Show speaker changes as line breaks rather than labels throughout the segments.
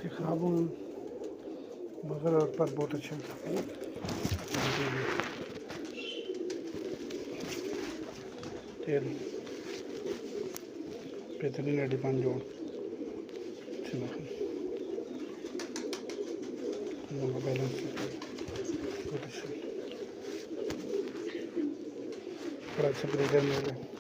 इसके खाबुन बगल और पर बहुत अच्छे। तेल बेहतरीन है, डिपान जोड़ बैलेंस बहुत अच्छा, बड़ा अच्छा ब्रेजर मिल रहा है।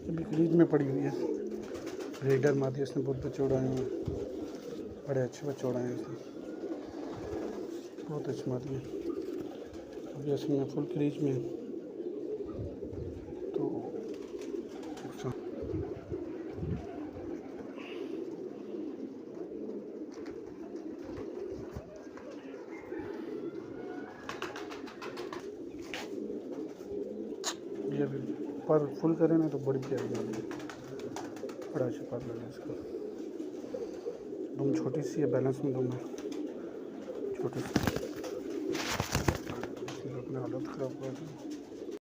अभी क्रीज में पड़ी हुई है, रेडर मारती है उसने, बहुत बच्चे उड़ाए हैं, बड़े अच्छे बच्चे उड़ाए हैं उसने, बहुत अच्छी मारती है। अभी इसमें फुल क्रीज में तो ये भी पर फुल करें ना तो बड़ी प्यारी मारती है, बड़ा अच्छा पर लगा इसका। दुम छोटी सी है, बैलेंस में दुम है छोटी सी, अपने हालत ख़राब कर दी।